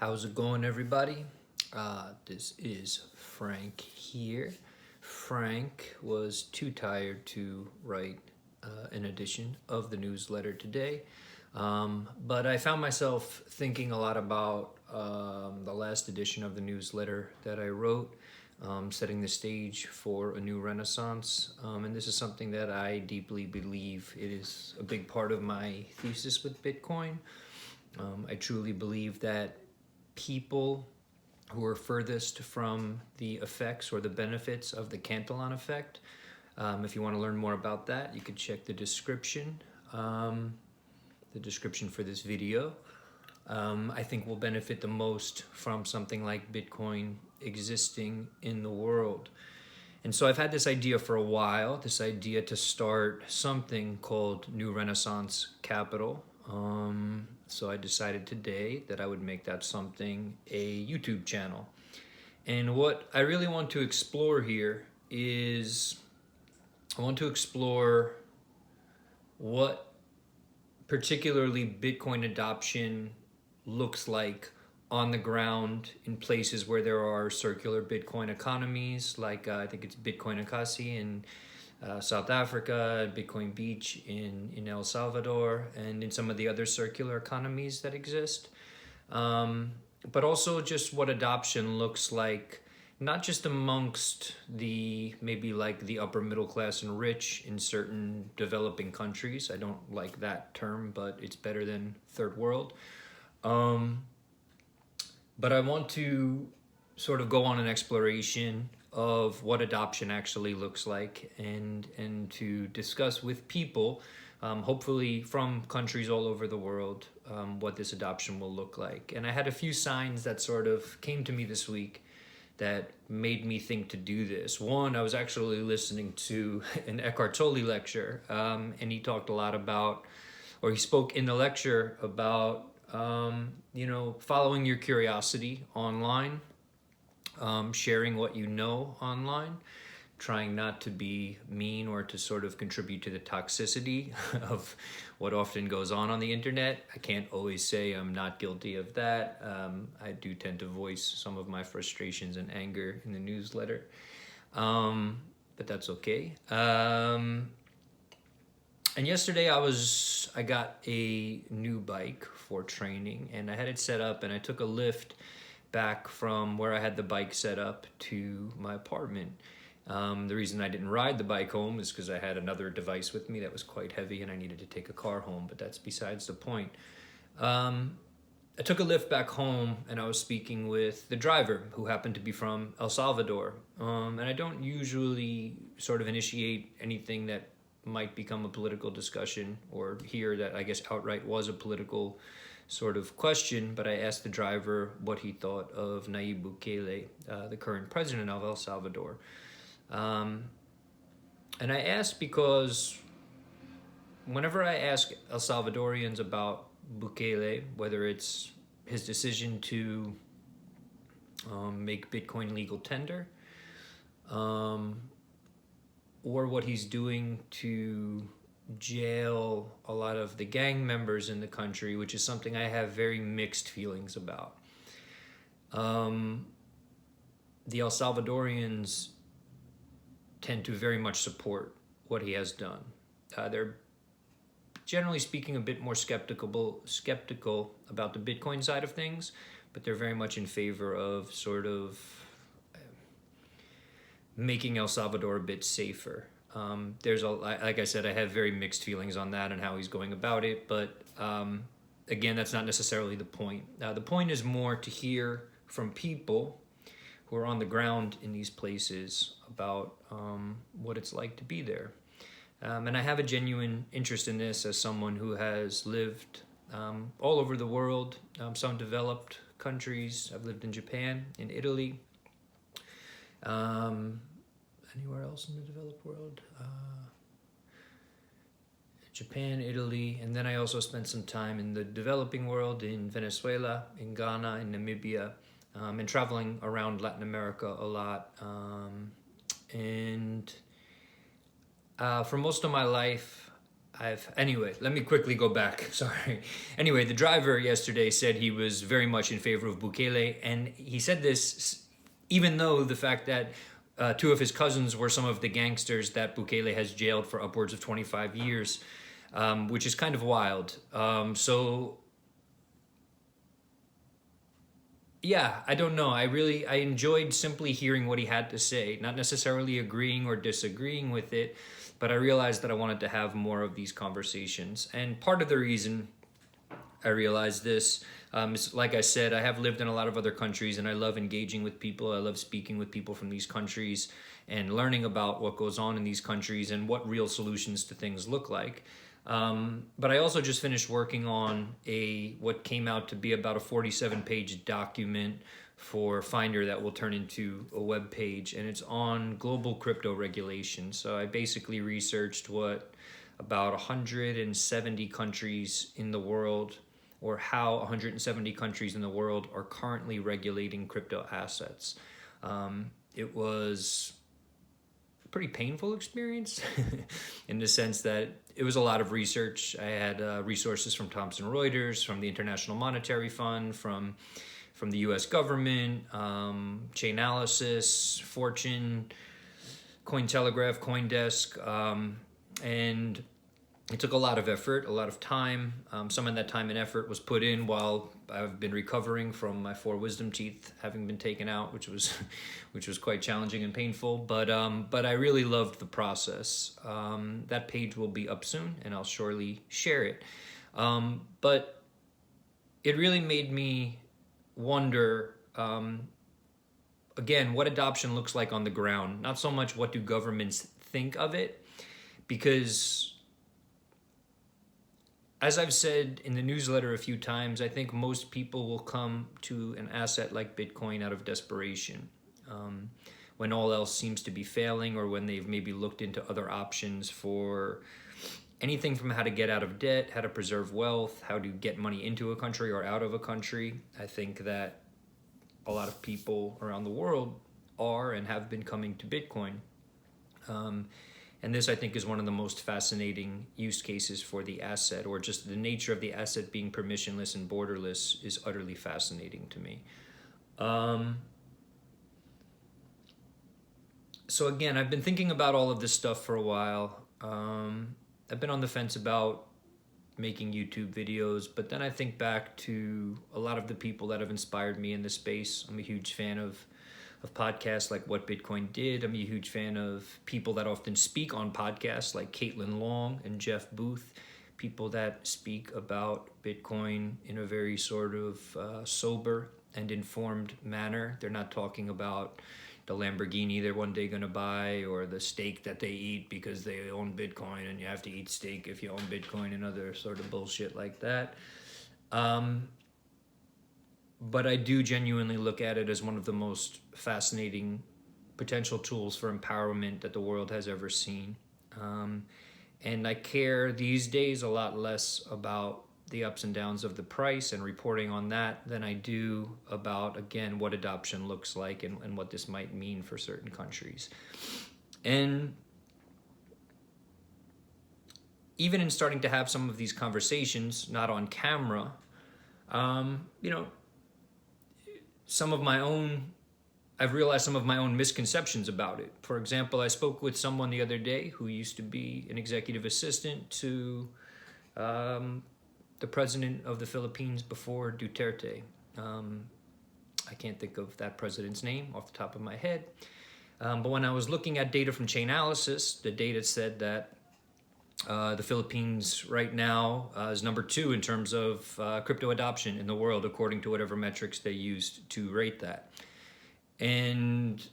How's it going, everybody? This is Frank here. Frank was too tired to write an edition of the newsletter today, but I found myself thinking a lot about the last edition of the newsletter that I wrote, setting the stage for a new renaissance. And this is something that I deeply believe it is a big part of my thesis with Bitcoin. I truly believe that people who are furthest from the effects or the benefits of the Cantillon effect. If you want to learn more about that, you could check the description for this video. I think will benefit the most from something like Bitcoin existing in the world. And so I've had this idea for a while, this idea to start something called New Renaissance Capital. So I decided today that I would make that something a YouTube channel. And what I really want to explore here is I want to explore what particularly Bitcoin adoption looks like on the ground in places where there are circular Bitcoin economies, like I think it's Bitcoin Akasi in South Africa, Bitcoin Beach in El Salvador, and in some of the other circular economies that exist. But also just what adoption looks like, not just amongst the maybe like the upper middle class and rich in certain developing countries. I don't like that term, but it's better than third world. But I want to sort of go on an exploration of what adoption actually looks like and to discuss with people, hopefully from countries all over the world, what this adoption will look like. And I had a few signs that sort of came to me this week that made me think to do this. One, I was actually listening to an Eckhart Tolle lecture, and he talked a lot about, or he spoke in the lecture about, following your curiosity online, sharing what you know online, trying not to be mean or to sort of contribute to the toxicity of what often goes on the internet. I can't always say I'm not guilty of that. I do tend to voice some of my frustrations and anger in the newsletter, but that's okay. And yesterday I got a new bike for training, and I had it set up, and I took a lift back from where I had the bike set up to my apartment. The reason I didn't ride the bike home is because I had another device with me that was quite heavy and I needed to take a car home, but that's besides the point. I took a lift back home and I was speaking with the driver, who happened to be from El Salvador. And I don't usually sort of initiate anything that might become a political discussion, or here that I guess outright was a political sort of question, but I asked the driver what he thought of Nayib Bukele, the current president of El Salvador. And I asked because whenever I ask El Salvadorians about Bukele, whether it's his decision to make Bitcoin legal tender, or what he's doing to jail a lot of the gang members in the country, which is something I have very mixed feelings about. The El Salvadorians tend to very much support what he has done. They're generally speaking a bit more skeptical about the Bitcoin side of things, but they're very much in favor of sort of making El Salvador a bit safer. Like I said, I have very mixed feelings on that and how he's going about it, but again, that's not necessarily the point. The point is more to hear from people who are on the ground in these places about what it's like to be there. And I have a genuine interest in this as someone who has lived all over the world, some developed countries. I've lived in Japan, in Italy, anywhere else in the developed world? Japan, Italy, and then I also spent some time in the developing world, in Venezuela, in Ghana, in Namibia, and traveling around Latin America a lot. And for most of my life, Anyway, let me quickly go back. Sorry. Anyway, the driver yesterday said he was very much in favor of Bukele, and he said this even though the fact that two of his cousins were some of the gangsters that Bukele has jailed for upwards of 25 years, which is kind of wild. So yeah, I don't know. I enjoyed simply hearing what he had to say, not necessarily agreeing or disagreeing with it, but I realized that I wanted to have more of these conversations. And part of the reason I realized this is, like I said, I have lived in a lot of other countries, and I love engaging with people. I love speaking with people from these countries and learning about what goes on in these countries and what real solutions to things look like. But I also just finished working on what came out to be about a 47-page document for Finder that will turn into a web page, and it's on global crypto regulation. So I basically researched what about 170 countries in the world, or how 170 countries in the world are currently regulating crypto assets. It was pretty painful experience in the sense that it was a lot of research. I had resources from Thomson Reuters, from the International Monetary Fund, from the US government, Chainalysis, Fortune, Cointelegraph, CoinDesk, and it took a lot of effort, a lot of time. Some of that time and effort was put in while I've been recovering from my 4 wisdom teeth having been taken out, which was quite challenging and painful. But I really loved the process. That page will be up soon, and I'll surely share it. But it really made me wonder, again, what adoption looks like on the ground. Not so much what do governments think of it, because as I've said in the newsletter a few times, I think most people will come to an asset like Bitcoin out of desperation, when all else seems to be failing, or when they've maybe looked into other options for anything from how to get out of debt, how to preserve wealth, how to get money into a country or out of a country. I think that a lot of people around the world are and have been coming to Bitcoin. And this, I think, is one of the most fascinating use cases for the asset, or just the nature of the asset being permissionless and borderless is utterly fascinating to me. So again, I've been thinking about all of this stuff for a while. I've been on the fence about making YouTube videos, but then I think back to a lot of the people that have inspired me in this space. I'm a huge fan of podcasts like What Bitcoin Did. I'm a huge fan of people that often speak on podcasts like Caitlin Long and Jeff Booth, people that speak about Bitcoin in a very sort of sober and informed manner. They're not talking about the Lamborghini they're one day going to buy, or the steak that they eat because they own Bitcoin and you have to eat steak if you own Bitcoin, and other sort of bullshit like that. But I do genuinely look at it as one of the most fascinating potential tools for empowerment that the world has ever seen. And I care these days a lot less about the ups and downs of the price and reporting on that than I do about, again, what adoption looks like and what this might mean for certain countries. And even in starting to have some of these conversations, not on camera, I've realized some of my own misconceptions about it. For example, I spoke with someone the other day who used to be an executive assistant to the president of the Philippines before Duterte. I can't think of that president's name off the top of my head. But when I was looking at data from Chainalysis, the data said that the Philippines right now is number 2 in terms of crypto adoption in the world, according to whatever metrics they used to rate that. And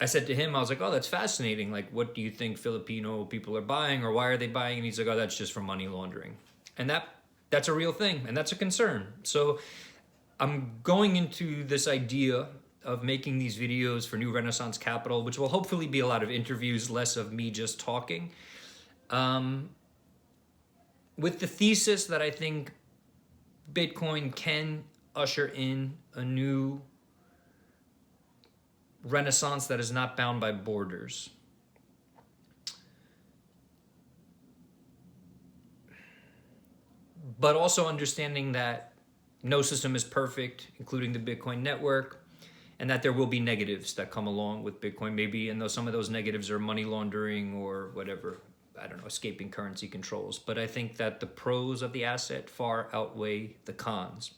I said to him, I was like, oh, that's fascinating. Like, what do you think Filipino people are buying, or why are they buying? And he's like, oh, that's just for money laundering. And that's a real thing, and that's a concern. So I'm going into this idea of making these videos for New Renaissance Capital, which will hopefully be a lot of interviews, less of me just talking, with the thesis that I think Bitcoin can usher in a new renaissance that is not bound by borders. but also understanding that no system is perfect, including the Bitcoin network, and that there will be negatives that come along with Bitcoin, maybe, and though some of those negatives are money laundering or whatever, I don't know, escaping currency controls. But I think that the pros of the asset far outweigh the cons.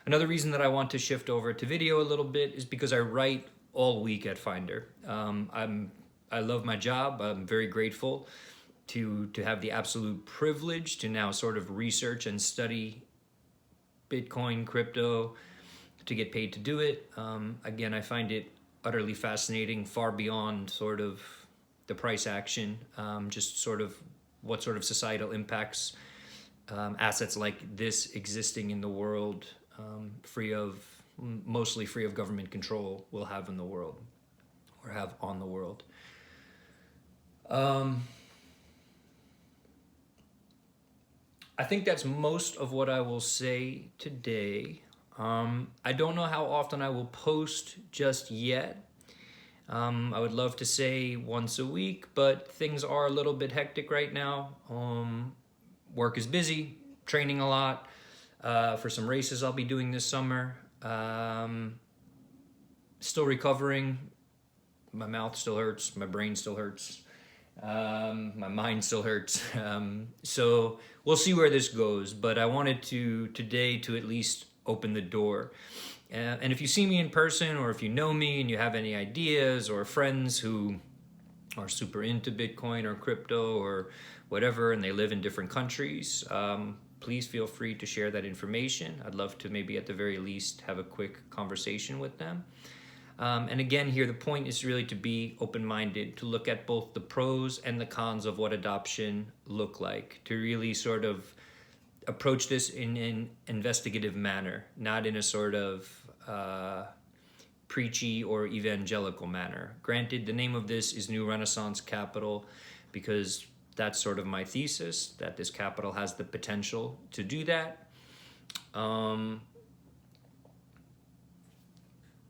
Another reason that I want to shift over to video a little bit is because I write all week at Finder. I love my job. I'm very grateful to have the absolute privilege to now sort of research and study Bitcoin, crypto, to get paid to do it. Again, I find it utterly fascinating, far beyond sort of the price action, just sort of what sort of societal impacts assets like this existing in the world, mostly free of government control, will have in the world, or have on the world. I think that's most of what I will say today. I don't know how often I will post just yet. I would love to say once a week, but things are a little bit hectic right now. Work is busy, training a lot for some races I'll be doing this summer. Still recovering. My mouth still hurts, my brain still hurts. My mind still hurts. So we'll see where this goes, but I wanted today to at least open the door. And if you see me in person, or if you know me and you have any ideas, or friends who are super into Bitcoin or crypto or whatever, and they live in different countries, please feel free to share that information. I'd love to maybe at the very least have a quick conversation with them. And again, here the point is really to be open-minded, to look at both the pros and the cons of what adoption look like, to really sort of approach this in an investigative manner, not in a sort of preachy or evangelical manner. Granted, the name of this is New Renaissance Capital because that's sort of my thesis, that this capital has the potential to do that.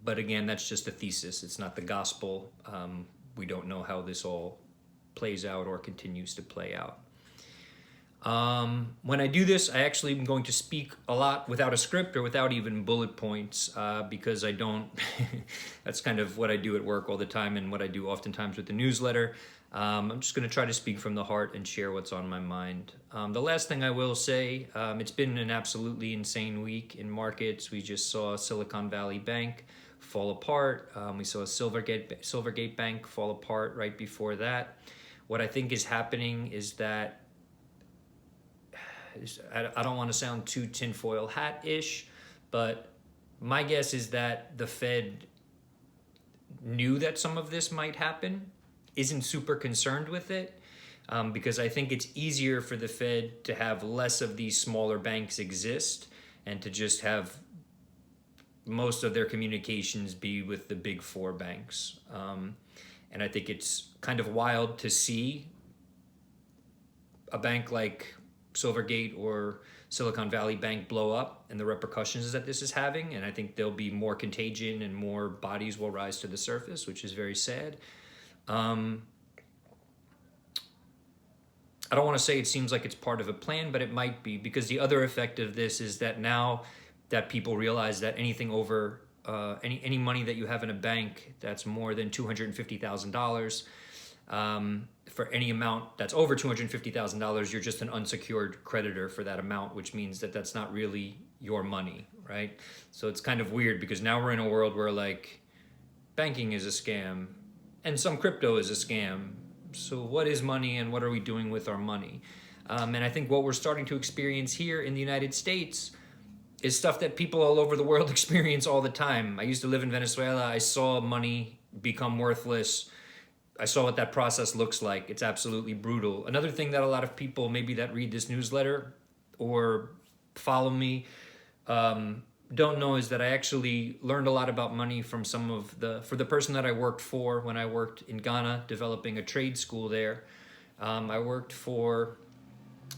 But again, that's just a thesis. It's not the gospel. We don't know how this all plays out or continues to play out. When I do this, I actually am going to speak a lot without a script or without even bullet points because I don't, that's kind of what I do at work all the time and what I do oftentimes with the newsletter. I'm just going to try to speak from the heart and share what's on my mind. The last thing I will say, it's been an absolutely insane week in markets. We just saw Silicon Valley Bank fall apart. We saw Silvergate Bank fall apart right before that. What I think is happening is that, I don't want to sound too tinfoil hat-ish, but my guess is that the Fed knew that some of this might happen, isn't super concerned with it, because I think it's easier for the Fed to have less of these smaller banks exist and to just have most of their communications be with the big four banks. And I think it's kind of wild to see a bank like Silvergate or Silicon Valley Bank blow up and the repercussions that this is having. And I think there'll be more contagion and more bodies will rise to the surface, which is very sad. I don't want to say it seems like it's part of a plan, but it might be, because the other effect of this is that now that people realize that anything over any money that you have in a bank that's more than $250,000, for any amount that's over $250,000, you're just an unsecured creditor for that amount, which means that that's not really your money, right? So it's kind of weird because now we're in a world where like banking is a scam and some crypto is a scam. So what is money and what are we doing with our money? And I think what we're starting to experience here in the United States is stuff that people all over the world experience all the time. I used to live in Venezuela. I saw money become worthless. I saw what that process looks like. It's absolutely brutal. Another thing that a lot of people maybe that read this newsletter or follow me don't know is that I actually learned a lot about money from for the person that I worked for when I worked in Ghana, developing a trade school there. I worked for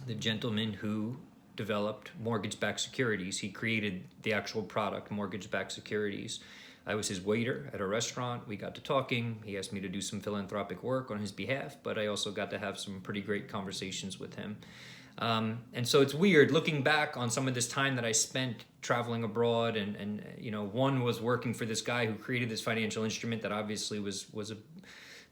the gentleman who developed mortgage-backed securities. He created the actual product, mortgage-backed securities. I was his waiter at a restaurant. We got to talking. He asked me to do some philanthropic work on his behalf, but I also got to have some pretty great conversations with him. And so it's weird looking back on some of this time that I spent traveling abroad, and one was working for this guy who created this financial instrument that obviously was a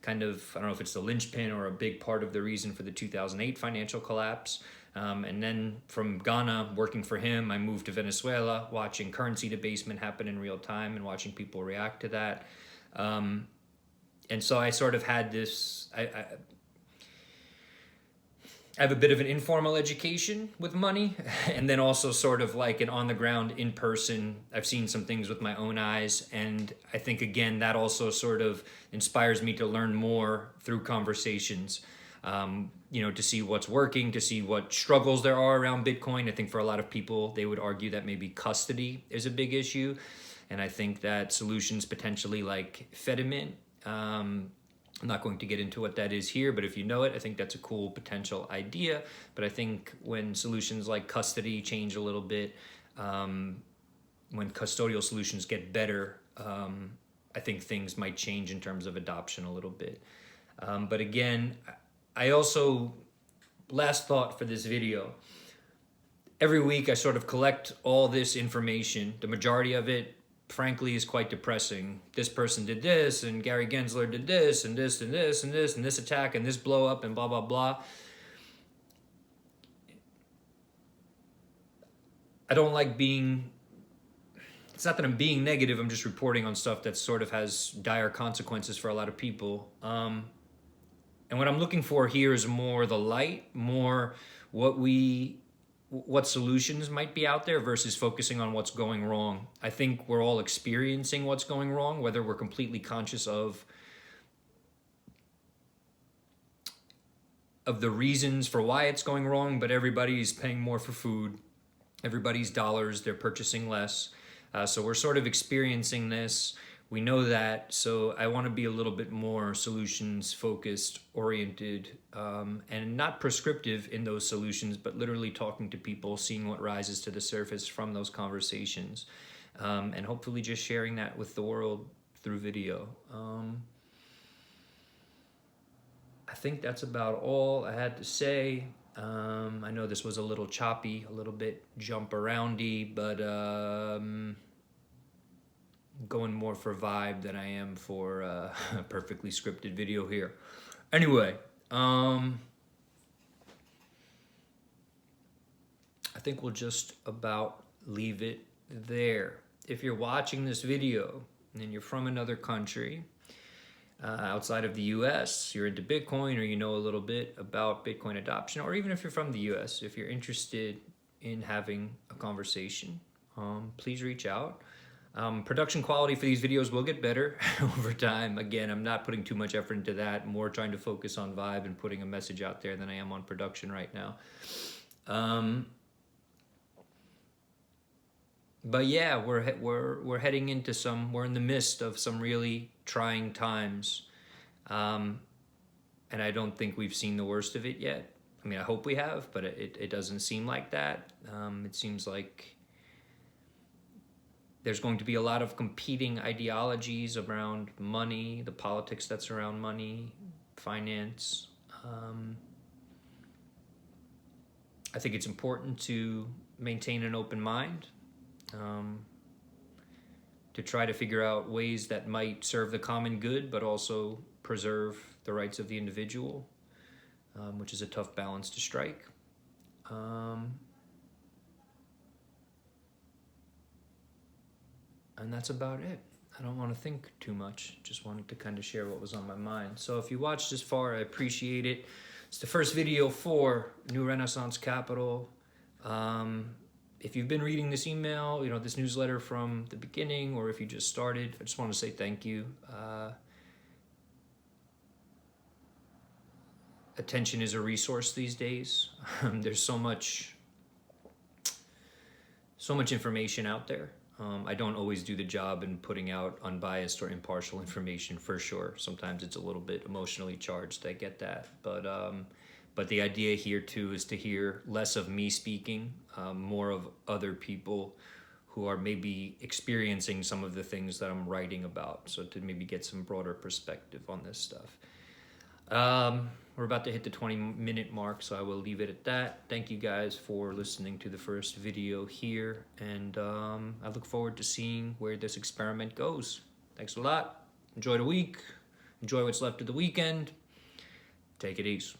kind of, I don't know if it's the linchpin or a big part of the reason for the 2008 financial collapse. And then from Ghana, working for him, I moved to Venezuela, watching currency debasement happen in real time and watching people react to that. And so I sort of had this, I have a bit of an informal education with money, and then also sort of like an on the ground, in person. I've seen some things with my own eyes, and I think again that also sort of inspires me to learn more through conversations. To see what's working, to see what struggles there are around Bitcoin. I think for a lot of people, they would argue that maybe custody is a big issue, and I think that solutions potentially like Fedimint. I'm not going to get into what that is here, but if you know it, I think that's a cool potential idea. But I think when solutions like custody change a little bit, when custodial solutions get better, I think things might change in terms of adoption a little bit. But again, I also, last thought for this video, every week I sort of collect all this information. The majority of it, frankly, is quite depressing. This person did this, and Gary Gensler did this, and this, and this, and this, and this attack, and this blow up, and blah, blah, blah. I don't like being, it's not that I'm being negative, I'm just reporting on stuff that sort of has dire consequences for a lot of people. And what I'm looking for here is more the light, more what solutions might be out there versus focusing on what's going wrong. I think we're all experiencing what's going wrong, whether we're completely conscious of the reasons for why it's going wrong, but everybody's paying more for food. Everybody's dollars, they're purchasing less. So we're sort of experiencing this. We know that, so I want to be a little bit more solutions focused, oriented, and not prescriptive in those solutions, but literally talking to people, seeing what rises to the surface from those conversations, and hopefully just sharing that with the world through video. I think that's about all I had to say. I know this was a little choppy, a little bit jump aroundy, but going more for vibe than I am for a perfectly scripted video here. Anyway, I think we'll just about leave it there. If you're watching this video and you're from another country outside of the US, you're into Bitcoin, or you know a little bit about Bitcoin adoption, or even if you're from the US, if you're interested in having a conversation, please reach out. Production quality for these videos will get better over time. Again, I'm not putting too much effort into that. More trying to focus on vibe and putting a message out there than I am on production right now. But yeah, we're heading into we're in the midst of some really trying times, and I don't think we've seen the worst of it yet. I mean, I hope we have, but it doesn't seem like that. It seems like there's going to be a lot of competing ideologies around money, the politics that's around money, finance. I think it's important to maintain an open mind, to try to figure out ways that might serve the common good, but also preserve the rights of the individual, which is a tough balance to strike. And that's about it. I don't want to think too much. Just wanted to kind of share what was on my mind. So if you watched this far, I appreciate it. It's the first video for New Renaissance Capital. If you've been reading this email, this newsletter from the beginning, or if you just started, I just want to say thank you. Attention is a resource these days. There's so much information out there. I don't always do the job in putting out unbiased or impartial information, for sure. Sometimes it's a little bit emotionally charged, I get that. But the idea here too is to hear less of me speaking, more of other people who are maybe experiencing some of the things that I'm writing about, so to maybe get some broader perspective on this stuff. we're about to hit the 20-minute mark, so I will leave it at that. Thank you guys for listening to the first video here, and I look forward to seeing where this experiment goes. Thanks a lot. Enjoy the week. Enjoy what's left of the weekend. Take it easy.